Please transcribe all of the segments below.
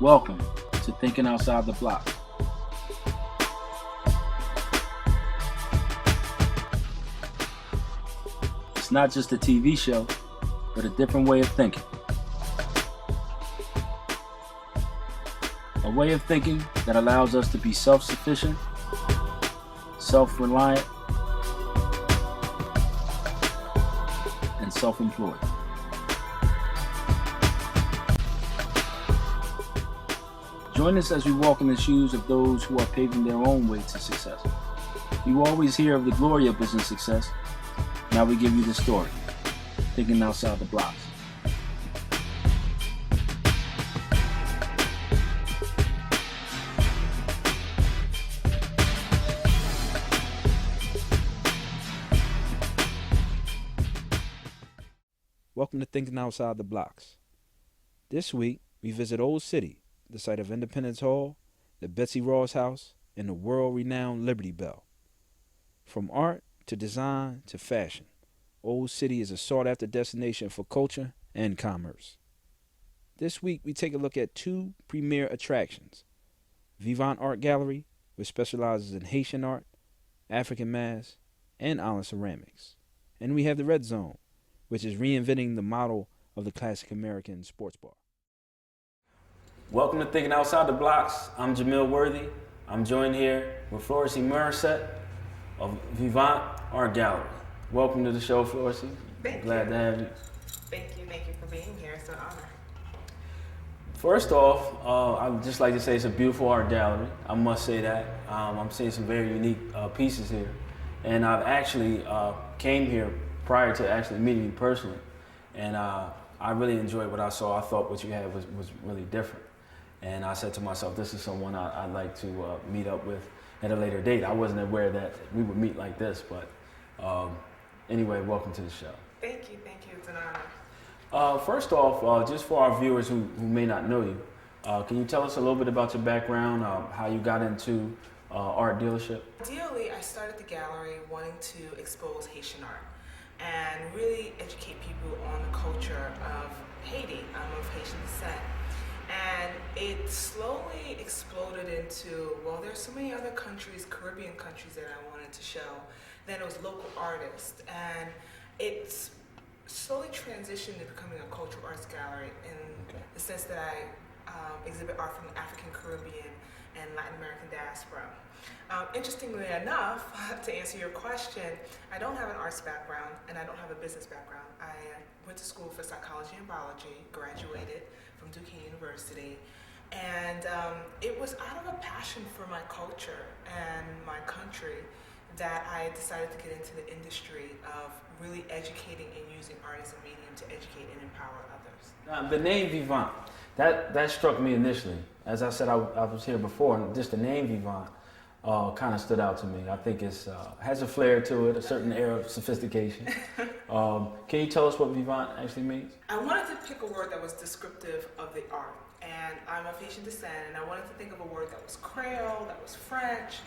Welcome to Thinking Outside the Block. It's not just a TV show, but a different way of thinking. A way of thinking that allows us to be self-sufficient, self-reliant, and self-employed. Join us as we walk in the shoes of those who are paving their own way to success. You always hear of the glory of business success. Now we give you the story, Thinking Outside the Blocks. Welcome to Thinking Outside the Blocks. This week, we visit Old City, the site of Independence Hall, the Betsy Ross House, and the world-renowned Liberty Bell. From art to design to fashion, Old City is a sought-after destination for culture and commerce. This week, we take a look at two premier attractions: Vivant Art Gallery, which specializes in Haitian art, African masks, and island ceramics. And we have the Red Zone, which is reinventing the model of the classic American sports bar. Welcome to Thinking Outside the Blocks. I'm Jamil Worthy. I'm joined here with Florisy Morissette of Vivant Art Gallery. Welcome to the show, Florisy. Thank Glad you. to have you. Thank you for being here. It's an honor. First off, I'd just like to say it's a beautiful art gallery. I must say that. I'm seeing some very unique pieces here. And I've actually came here prior to actually meeting you personally. And I really enjoyed what I saw. I thought what you had was really different. And I said to myself, this is someone I'd like to meet up with at a later date. I wasn't aware that we would meet like this, but anyway, welcome to the show. Thank you. It's an honor. First off, just for our viewers who may not know you, can you tell us a little bit about your background, how you got into art dealership? Ideally, I started the gallery wanting to expose Haitian art and really educate people on the culture of Haiti. I'm of Haitian descent. And it slowly exploded into, well, there's so many other countries, Caribbean countries, that I wanted to show. Then it was local artists. And it's slowly transitioned to becoming a cultural arts gallery in the sense that I exhibit art from the African, Caribbean, and Latin American diaspora. Interestingly enough, to answer your question, I don't have an arts background and I don't have a business background. I went to school for psychology and biology, graduated from Duquesne University, and it was out of a passion for my culture and my country that I decided to get into the industry of really educating and using art as a medium to educate and empower others. The name Vivant, that struck me initially. As I said, I was here before, and just the name Vivant kind of stood out to me. I think it has a flair to it, a certain air of sophistication. Can you tell us what Vivant actually means? I wanted to pick a word that was descriptive of the art, and I'm of Haitian descent, and I wanted to think of a word that was Creole, that was French,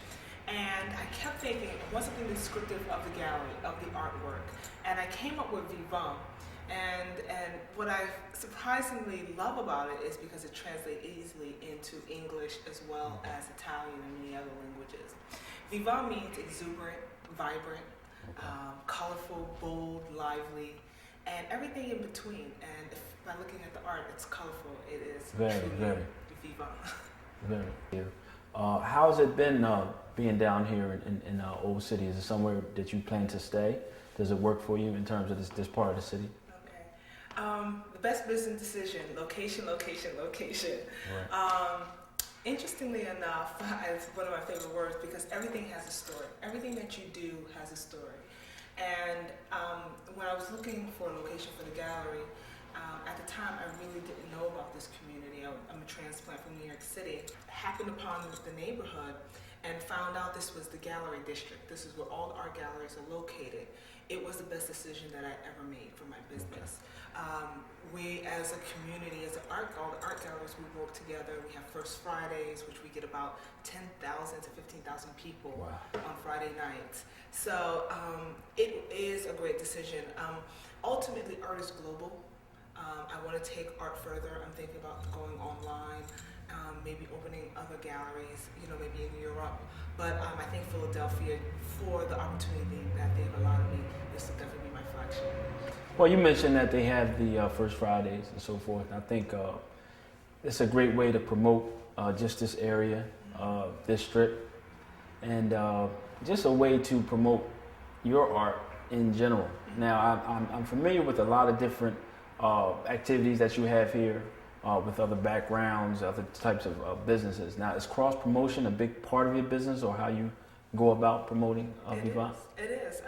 and I kept thinking I want something descriptive of the gallery, of the artwork, and I came up with Vivant. And what I surprisingly love about it is because it translates easily into English as well as Italian and many other languages. Vivant means exuberant, vibrant, colorful, bold, lively, and everything in between. And by looking at the art, it's colorful. It is very Vivant. Very. How's it been being down here in Old City? Is it somewhere that you plan to stay? Does it work for you in terms of this part of the city? The best business decision, location. Right. Interestingly enough, it's one of my favorite words because everything has a story. Everything that you do has a story. And when I was looking for a location for the gallery, at the time I really didn't know about this community. I'm a transplant from New York City. I happened upon the neighborhood and found out this was the gallery district. This is where all the art galleries are located. It was the best decision that I ever made for my business. We, as a community, all the art galleries, we work together. We have First Fridays, which we get about 10,000 to 15,000 people on Friday nights. So it is a great decision. Ultimately, art is global. I want to take art further. I'm thinking about going online. maybe opening other galleries, maybe in Europe. But I think Philadelphia, for the opportunity that they've allowed me, this will definitely be my flagship. Well, you mentioned that they have the First Fridays and so forth. I think it's a great way to promote just this area, this strip, and just a way to promote your art in general. Now, I'm familiar with a lot of different activities that you have here with other backgrounds, other types of businesses. Now, is cross promotion a big part of your business, or how you go about promoting Vivant? It is.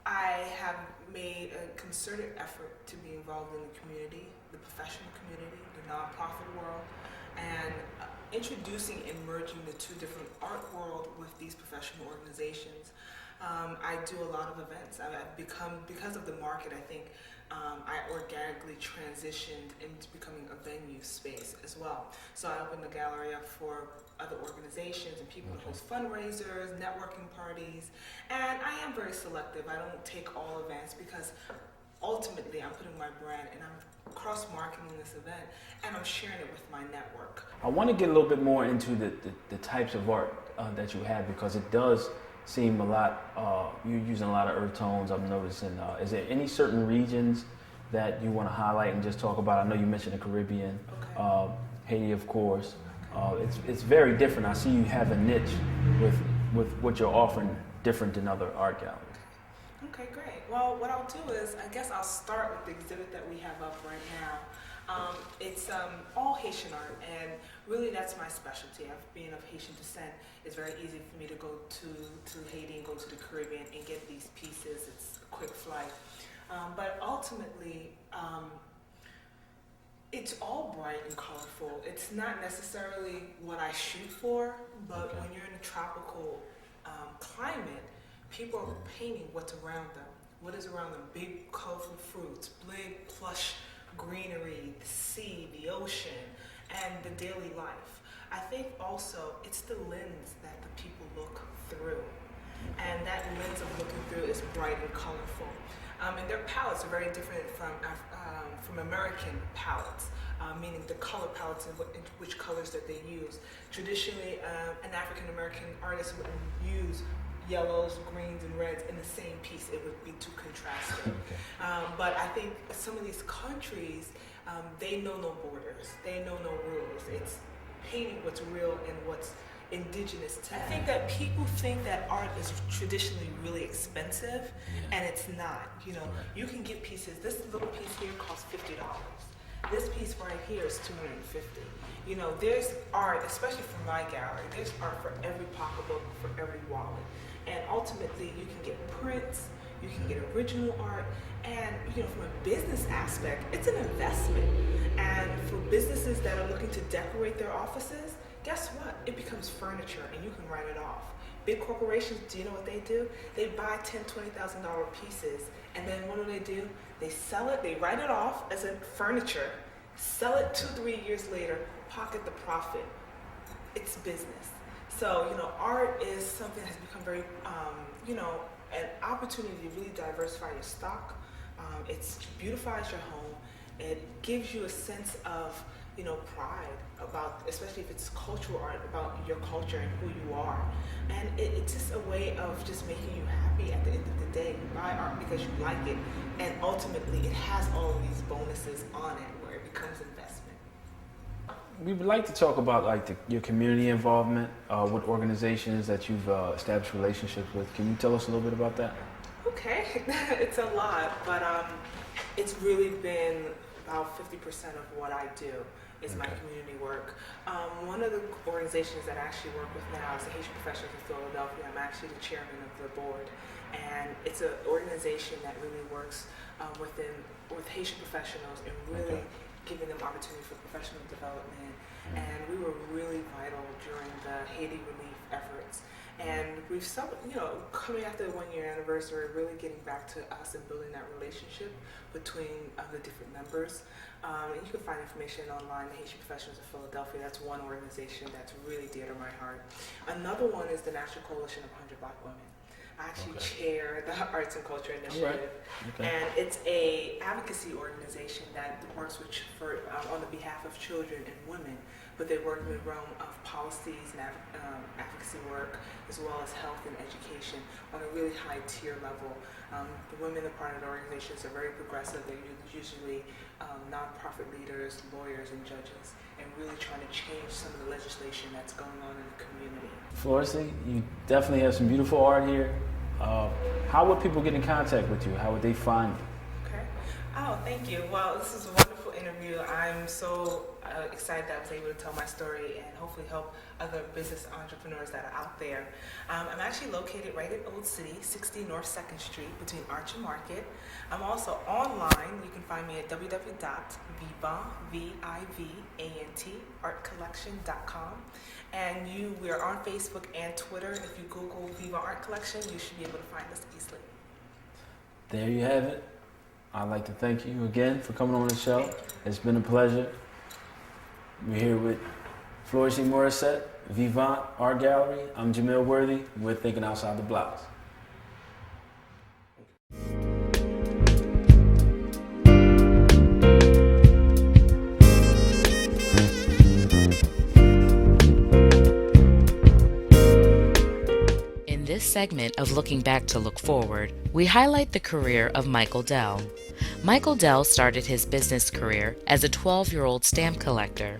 I have made a concerted effort to be involved in the community, the professional community, the nonprofit world, and introducing and merging the two different art world with these professional organizations. I do a lot of events. I've become, because of the market, I think I organically transitioned into becoming a venue space as well. So I opened the gallery up for other organizations and people to host fundraisers, networking parties, and I am very selective. I don't take all events because ultimately I'm putting my brand and I'm cross-marketing this event and I'm sharing it with my network. I want to get a little bit more into the types of art that you have, because it does seem a lot, you're using a lot of earth tones, I'm noticing. Is there any certain regions that you want to highlight and just talk about? I know you mentioned the Caribbean, Haiti, of course. It's very different. I see you have a niche with what you're offering different than other art galleries. Okay, great. Well, what I'll do is, I guess I'll start with the exhibit that we have up right now. It's all Haitian art, and really that's my specialty. Being of Haitian descent, it's very easy for me to go to Haiti and go to the Caribbean and get these pieces. It's a quick flight. But ultimately, it's all bright and colorful. It's not necessarily what I shoot for, but when you're in a tropical climate, people are painting what's around them. What is around them? Big, colorful fruits, big, plush greenery, the sea, the ocean, and the daily life. I think also it's the lens that the people look through. And that lens of looking through is bright and colorful. And their palettes are very different from American palettes, meaning the color palettes and which colors that they use. Traditionally, an African American artist would use yellows, greens, and reds in the same piece. It would be too contrasting. But I think some of these countries, they know no borders. They know no rules. It's painting what's real and what's indigenous to them. I think that people think that art is traditionally really expensive, and it's not. You can get pieces. This little piece here costs $50. This piece right here is $250. There's art, especially for my gallery, there's art for every pocketbook, for every wallet. And ultimately, you can get prints, you can get original art, and from a business aspect, it's an investment. And for businesses that are looking to decorate their offices, guess what? It becomes furniture, and you can write it off. Big corporations, do you know what they do? They buy $10,000, $20,000 pieces, and then what do? They sell it, they write it off as a furniture, sell it 2-3 years later, pocket the profit. It's business. So, art is something that has become very, an opportunity to really diversify your stock. It beautifies your home. It gives you a sense of, pride about, especially if it's cultural art, about your culture and who you are. And it's just a way of just making you happy at the end of the day. You buy art because you like it, and ultimately it has all of these bonuses on it where it becomes investment. We would like to talk about your community involvement with organizations that you've established relationships with. Can you tell us a little bit about that? Okay, it's a lot, but it's really been about 50% of what I do is my community work. One of the organizations that I actually work with now is the Haitian Professionals of Philadelphia. I'm actually the chairman of the board, and it's an organization that really works with Haitian professionals and really giving them opportunity for professional development. And we were really vital during the Haiti relief efforts. And we've, coming after the 1-year anniversary, really getting back to us and building that relationship between the different members. And you can find information online, the Haitian Professionals of Philadelphia. That's one organization that's really dear to my heart. Another one is the National Coalition of 100 Black Women. I actually chair the Arts and Culture Initiative, and it's a advocacy organization that works on the behalf of children and women but they work in the realm of policies and advocacy work, as well as health and education on a really high tier level. The women that are part of the organizations are very progressive. They're usually nonprofit leaders, lawyers, and judges, and really trying to change some of the legislation that's going on in the community. Florissy, you definitely have some beautiful art here. How would people get in contact with you? How would they find you? Okay. Oh, thank you. Well, this is a wonderful interview. I'm so excited that I was able to tell my story and hopefully help other business entrepreneurs that are out there. I'm actually located right in Old City, 60 North 2nd Street, between Arch and Market. I'm also online. You can find me at www.vivantartcollection.com. And we are on Facebook and Twitter. If you Google Viva Art Collection, you should be able to find us easily. There you have it. I'd like to thank you again for coming on the show. It's been a pleasure. We're here with Florissy Morissette, Vivant Art Gallery. I'm Jamil Worthy. We're thinking outside the blocks. In this segment of Looking Back to Look Forward, we highlight the career of Michael Dell. Michael Dell started his business career as a 12-year-old stamp collector.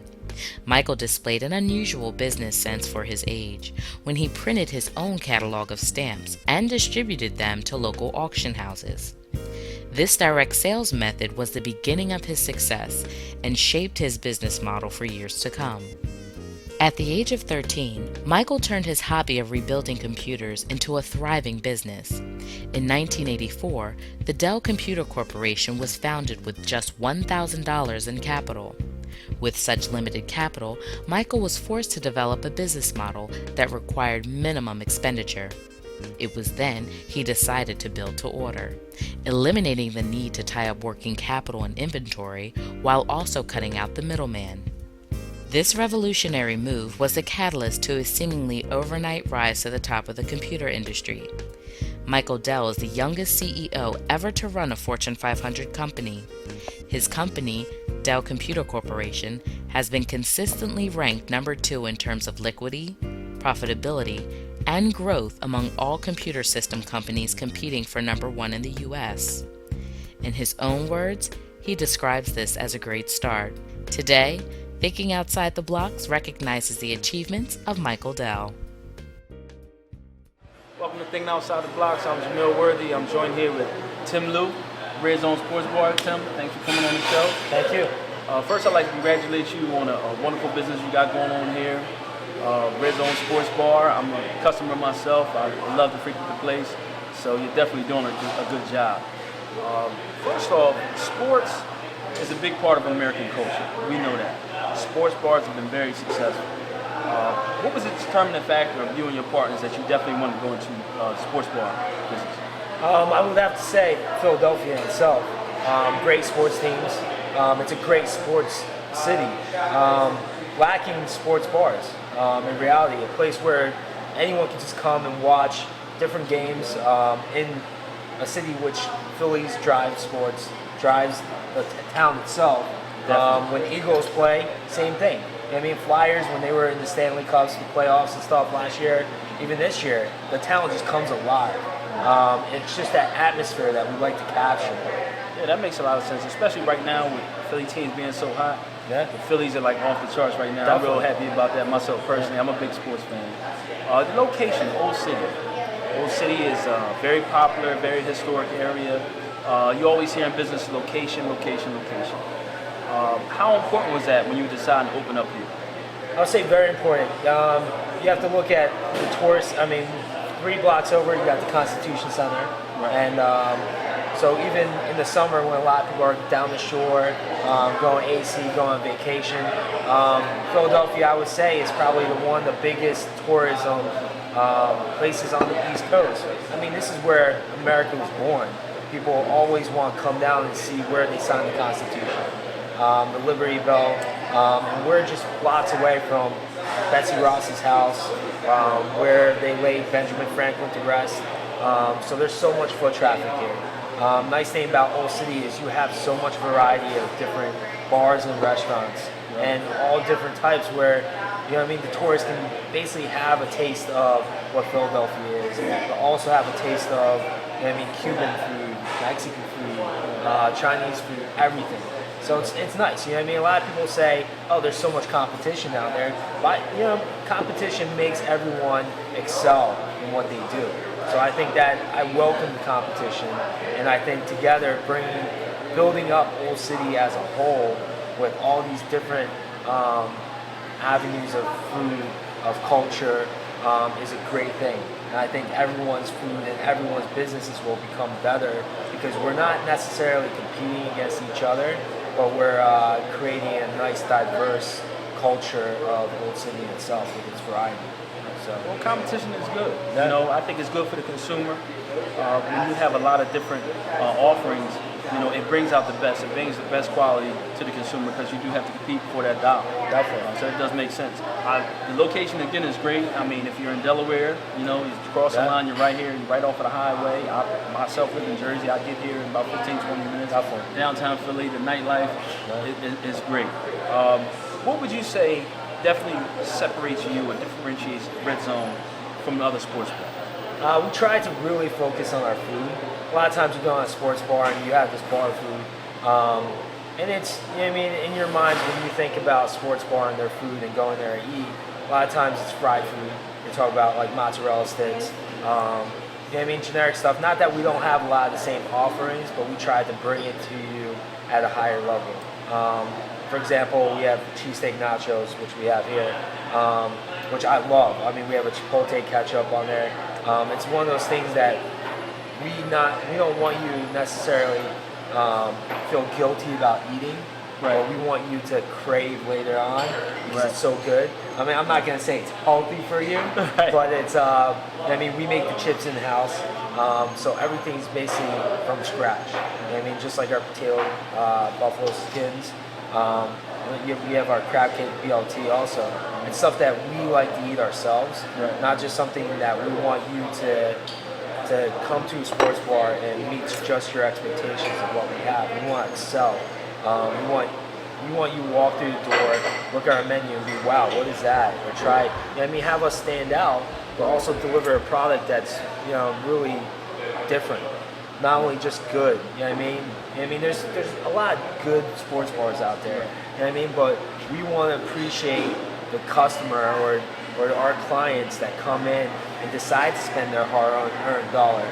Michael displayed an unusual business sense for his age when he printed his own catalog of stamps and distributed them to local auction houses. This direct sales method was the beginning of his success and shaped his business model for years to come. At the age of 13, Michael turned his hobby of rebuilding computers into a thriving business. In 1984, the Dell Computer Corporation was founded with just $1,000 in capital. With such limited capital, Michael was forced to develop a business model that required minimum expenditure. It was then he decided to build to order, eliminating the need to tie up working capital and inventory while also cutting out the middleman. This revolutionary move was the catalyst to his seemingly overnight rise to the top of the computer industry. Michael Dell is the youngest CEO ever to run a Fortune 500 company. His company, Dell Computer Corporation, has been consistently ranked number 2 in terms of liquidity, profitability, and growth among all computer system companies competing for number 1 in the U.S. In his own words, he describes this as a great start. Today, Thinking Outside the Blocks recognizes the achievements of Michael Dell. Welcome to Thinking Outside the Blocks. I'm Jamil Worthy. I'm joined here with Tim Liu, Red Zone Sports Bar. Tim, thanks for coming on the show. Thank you. First, I'd like to congratulate you on a wonderful business you got going on here. Red Zone Sports Bar. I'm a customer myself. I love to frequent the place, so you're definitely doing a good job. First off, sports is a big part of American culture. We know that. Sports bars have been very successful. What was the determining factor of you and your partners that you definitely wanted to go into sports bar business? I would have to say Philadelphia itself. Great sports teams. It's a great sports city. Lacking sports bars. In reality, a place where anyone can just come and watch different games in a city which Phillies drive sports, drives the town itself. When Eagles play, same thing. You know what I mean, Flyers, when they were in the Stanley Cups, the playoffs and stuff last year, even this year, the town just comes alive. It's just that atmosphere that we like to capture. Yeah, that makes a lot of sense, especially right now with Philly teams being so hot. Yeah. The Phillies are like off the charts right now. Definitely. I'm real happy about that myself personally. I'm a big sports fan. The location, Old City. Old City is a very popular, very historic area. You always hear in business, location, location, location. How important was that when you decided to open up here? I would say very important. You have to look at the tourists. I mean, 3 blocks over, you got the Constitution Center. Right. And so even in the summer when a lot of people are down the shore, going AC, going on vacation, Philadelphia, I would say, is probably one of the biggest tourism places on the East Coast. I mean, this is where America was born. People always want to come down and see where they signed the Constitution. The Liberty Bell, and we're just blocks away from Betsy Ross's house, where they laid Benjamin Franklin to rest. So there's so much foot traffic here. Nice thing about Old City is you have so much variety of different bars and restaurants. and all different types where, you know what I mean, the tourists can basically have a taste of what Philadelphia is, but also have a taste of, you know what I mean, Cuban food, Mexican food, Chinese food, everything. So it's nice, you know what I mean? A lot of people say, oh, there's so much competition out there, but, you know, competition makes everyone excel in what they do. So I think that I welcome the competition, and I think together building up Old City as a whole with all these different avenues of food, of culture, is a great thing. And I think everyone's food and everyone's businesses will become better because we're not necessarily competing against each other, but we're creating a nice, diverse culture of Old City itself with its variety. So, Well, competition is good. Yeah. You know, I think it's good for the consumer. When you have a lot of different offerings, you know, it brings out the best. It brings the best quality to the consumer because you do have to compete for that dollar. Definitely. So it does make sense. The location again is great. I mean, if you're in Delaware, you know, you cross the line, you're right here, you're right off of the highway. I myself live in Jersey. I get here in about 15, 20 minutes. Definitely. Downtown Philly, the nightlife is great. What would you say definitely separates you or differentiates Red Zone from the other sports bars? We try to really focus on our food. A lot of times you go on a sports bar and you have this bar food, and it's, you know what I mean, in your mind when you think about sports bar and their food and going there and eat, a lot of times it's fried food. You're talking about like mozzarella sticks, you know what I mean, generic stuff. Not that we don't have a lot of the same offerings, but we try to bring it to you at a higher level. For example, we have cheesesteak nachos, which we have here, which I love. I mean, we have a chipotle ketchup on there. It's one of those things that we don't want you necessarily feel guilty about eating, but we want you to crave later on because it's so good. I mean, I'm not gonna say it's healthy for you, but it's. I mean, we make the chips in house, so everything's basically from scratch. You know what I mean, just like our potato buffalo skins. We have our crab cake BLT also. It's stuff that we like to eat ourselves, not just something that we want you to come to a sports bar and meet just your expectations of what we have. We want to excel. We want you to walk through the door, look at our menu and be, wow, what is that? Or try, you know what I mean, have us stand out, but also deliver a product that's, you know, really different. Not only just good, you know what I mean? You know what I mean, there's a lot of good sports bars out there, you know what I mean? But we want to appreciate the customer or our clients that come in and decide to spend their hard-earned dollar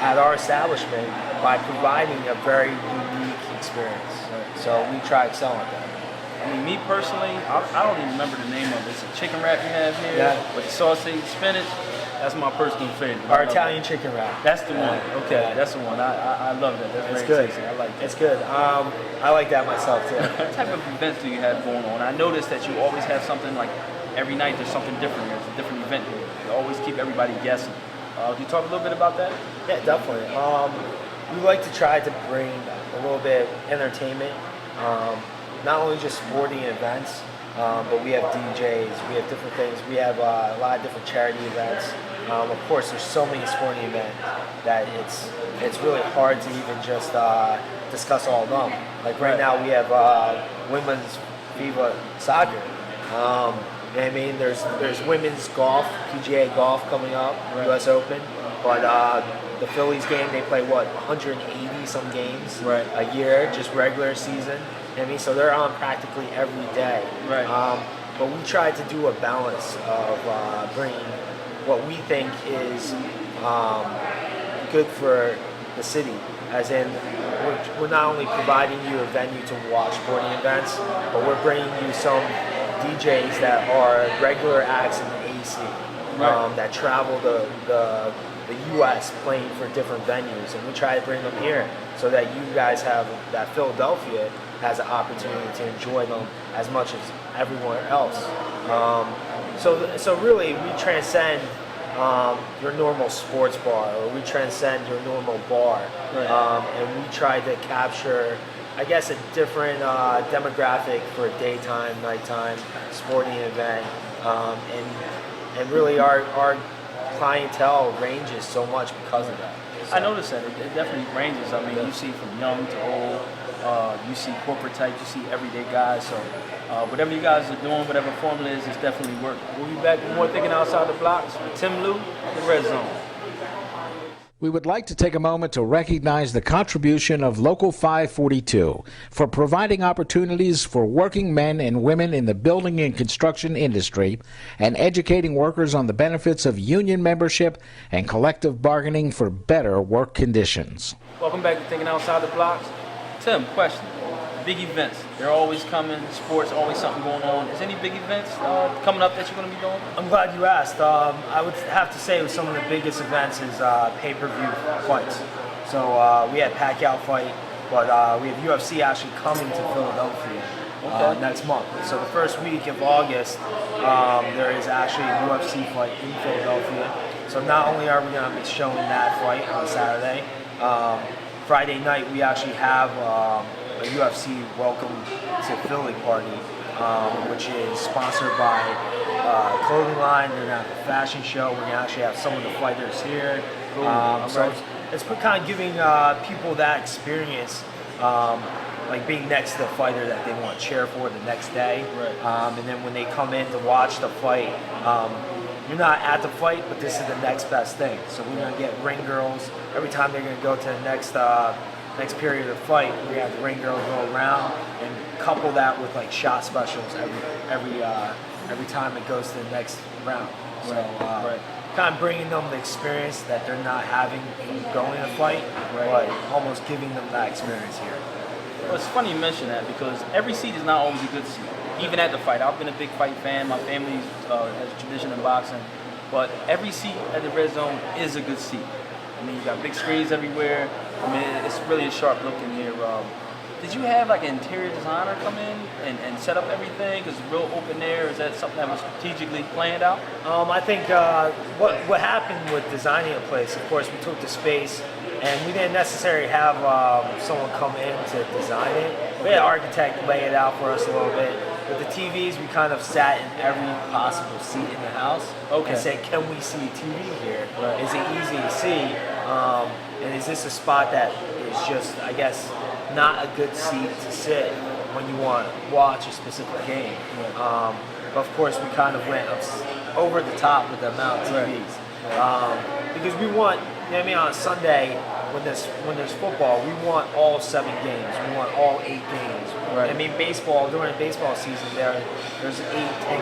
at our establishment by providing a very unique experience. So we try excelling at that. I mean, me personally, I don't even remember the name of it. It's a chicken wrap you have here with the sausage, spinach. That's my personal favorite. Our Italian chicken wrap. That's the one. Okay, that's the one. I love that. That's It's very good. tasty. I like that. It's good. I like that myself too. What type of events do you have going on? I noticed that you always have something like every night there's something different. There's a different event here. You always keep everybody guessing. Can you talk a little bit about that? Yeah, definitely. We like to try to bring a little bit of entertainment, not only just sporting events, but we have DJs, we have different things. We have a lot of different charity events. Of course, there's so many sporting events that it's really hard to even just discuss all of them. Like right now, we have women's FIBA soccer. You know what I mean? There's women's golf, PGA golf coming up, U.S. Open. But the Phillies game, they play 180 some games a year, just regular season. You know what I mean? So they're on practically every day. But we try to do a balance of bringing what we think is good for the city. As in, we're not only providing you a venue to watch sporting events, but we're bringing you some DJs that are regular acts in the AC that travel the U.S. playing for different venues, and we try to bring them here so that you guys that Philadelphia has an opportunity to enjoy them as much as everywhere else. So really, we transcend your normal sports bar, or we transcend your normal bar, and we try to capture, I guess, a different demographic for a daytime, nighttime sporting event, and really our clientele ranges so much because of that. So. I noticed that it definitely ranges. I mean, you see from young to old. You see corporate types, you see everyday guys. So whatever you guys are doing, whatever formula is, it's definitely working. We'll be back with more Thinking Outside the Blocks with Tim Lou, The Red Zone. We would like to take a moment to recognize the contribution of Local 542 for providing opportunities for working men and women in the building and construction industry and educating workers on the benefits of union membership and collective bargaining for better work conditions. Welcome back to Thinking Outside the Blocks. Tim, question. Big events, they're always coming, sports, always something going on. Is any big events coming up that you're going to be doing? I'm glad you asked. I would have to say some of the biggest events is pay-per-view fights. So we had Pacquiao fight, but we have UFC actually coming to Philadelphia next month. So the first week of August, there is actually a UFC fight in Philadelphia. So not only are we going to be showing that fight on Saturday, Friday night we actually have a UFC Welcome to Philly party, which is sponsored by clothing line. They're going to have a fashion show. We're going to actually have some of the fighters here. So it's kind of giving people that experience, like being next to the fighter that they want to cheer for the next day. And then when they come in to watch the fight, you're not at the fight, but this is the next best thing. So we're going to get ring girls. Every time they're going to go to the next period of fight, we have the ring girls go around and couple that with like shot specials every time it goes to the next round. So kind of bringing them the experience that they're not having going to fight, but almost giving them that experience here. Well, it's funny you mention that because every seat is not always a good seat. Even at the fight, I've been a big fight fan. My family has a tradition in boxing, but every seat at the Red Zone is a good seat. I mean, you got big screens everywhere. I mean, it's really a sharp look in here. Did you have like an interior designer come in and set up everything? Because it's real open air. Is that something that was strategically planned out? I think what happened with designing a place, of course, we took the space and we didn't necessarily have someone come in to design it. We had an architect lay it out for us a little bit. With the TVs, we kind of sat in every possible seat in the house and said, can we see TV here? Is it easy to see? And is this a spot that is just, I guess, not a good seat to sit when you want to watch a specific game? But of course, we kind of went over the top with the amount of TVs. Because we want, you know what I mean, on Sunday, when there's football, we want all 7 games. We want all 8 games. I mean, baseball, during the baseball season, there's 8, 10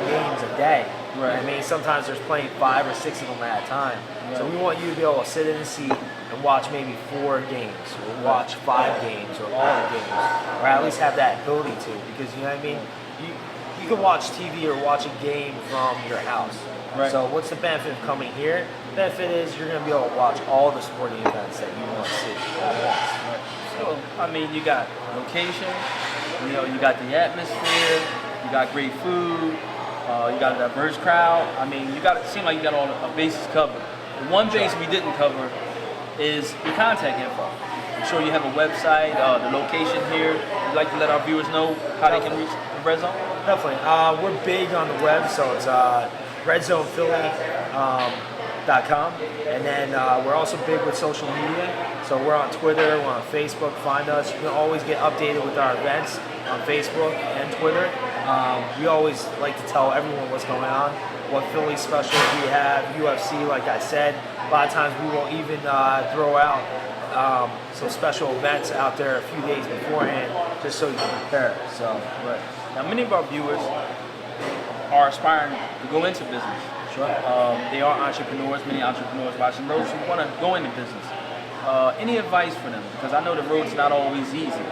games a day. I mean, sometimes there's playing 5 or 6 of them at a time. So we want you to be able to sit in a seat and watch maybe 4 games, or watch 5 games, or all the games, or at least have that ability to. Because, you know what I mean? You can watch TV or watch a game from your house. So what's the benefit of coming here? The benefit is you're going to be able to watch all the sporting events that you want to see at once. So, I mean, you got location, you got the atmosphere, you got great food, you got a diverse crowd. I mean, it seems like you got all the bases covered. The one base we didn't cover is your contact info. I'm sure you have a website, the location here. Would you like to let our viewers know how they can reach the Red Zone? Definitely. We're big on the web, so it's RedZonePhilly.com. And then we're also big with social media. So we're on Twitter, we're on Facebook. Find us. You can always get updated with our events on Facebook and Twitter. We always like to tell everyone what's going on, what Philly specials we have, UFC, like I said. A lot of times we will even throw out some special events out there a few days beforehand, just so you can prepare. So, now many of our viewers are aspiring to go into business. They are entrepreneurs, many entrepreneurs watching, those who want to go into business. Any advice for them? Because I know the road's not always easy.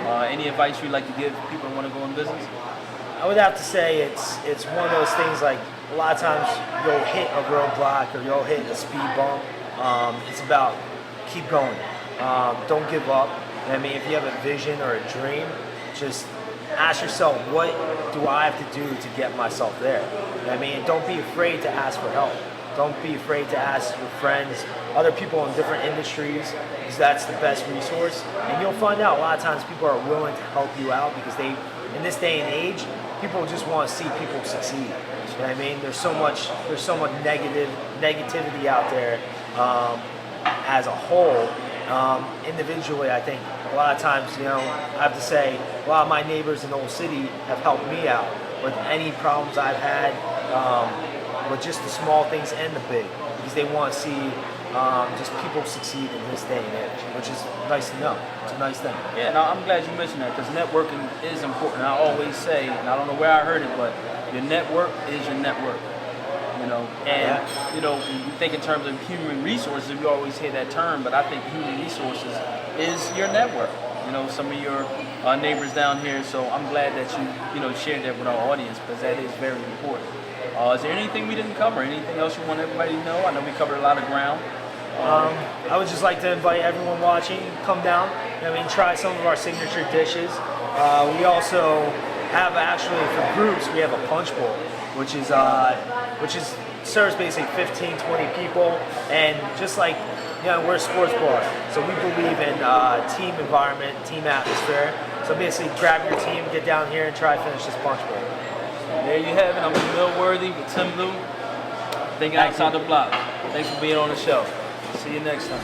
Any advice you'd like to give people who want to go in business? I would have to say it's one of those things, like a lot of times you'll hit a roadblock or you'll hit a speed bump. It's about keep going. Don't give up. I mean, if you have a vision or a dream, just ask yourself, what do I have to do to get myself there? I mean, don't be afraid to ask for help. Don't be afraid to ask your friends, other people in different industries, because that's the best resource. And you'll find out a lot of times people are willing to help you out because in this day and age, people just want to see people succeed. You know what I mean? There's so much negativity out there as a whole. Individually, I think a lot of times, I have to say, a lot of my neighbors in Old City have helped me out with any problems I've had, with just the small things and the big, because they want to see just people succeed in this day and age, which is nice to know. It's a nice thing. Yeah, no, I'm glad you mentioned that because networking is important. I always say, and I don't know where I heard it, but your network is your network. And when you think in terms of human resources, we always hear that term, but I think human resources is your network. Some of your neighbors down here, so I'm glad that you shared that with our audience because that is very important. Is there anything we didn't cover? Anything else you want everybody to know? I know we covered a lot of ground. I would just like to invite everyone watching, come down, try some of our signature dishes. We also have actually, for groups, we have a punch bowl, which serves basically 15, 20 people, and just like, we're a sports bar, so we believe in team environment, team atmosphere. So basically, grab your team, get down here, and try to finish this punch bowl. There you have it. I'm Will Worthy with Tim Lou. Thinking outside the block. Thanks for being on the show. See you next time.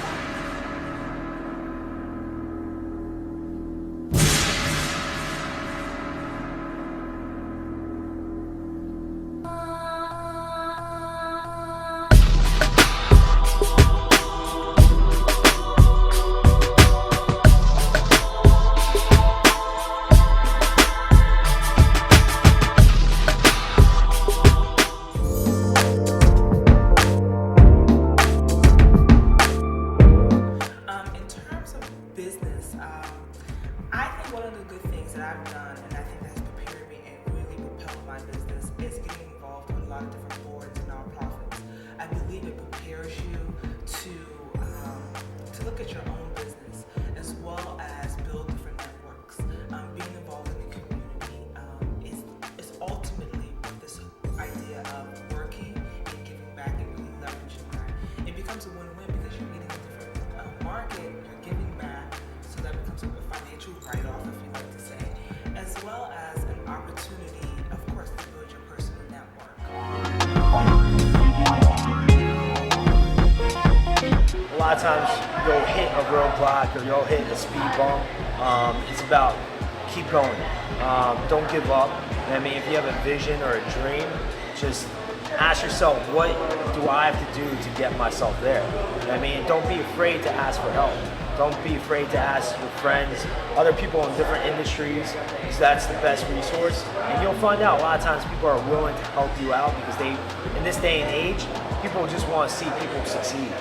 I think one of the good things that I've done, and I think that has prepared me and really propelled my business, is getting involved with a lot of different boards and nonprofits. I believe it prepares you to look at your own business as well as build different networks. Being involved in the community is ultimately what this idea of working and giving back and really leveraging that. It becomes a win-win because you're getting a different market, you're giving back. So that becomes a financial write-off, if you like to say, as well as an opportunity, of course, to build your personal network. A lot of times you'll hit a roadblock or you'll hit a speed bump. It's about keep going. Don't give up. If you have a vision or a dream, just ask yourself, what do I have to do to get myself there? Don't be afraid to ask for help. Don't be afraid to ask your friends, other people in different industries, because that's the best resource. And you'll find out a lot of times people are willing to help you out because in this day and age, people just want to see people succeed.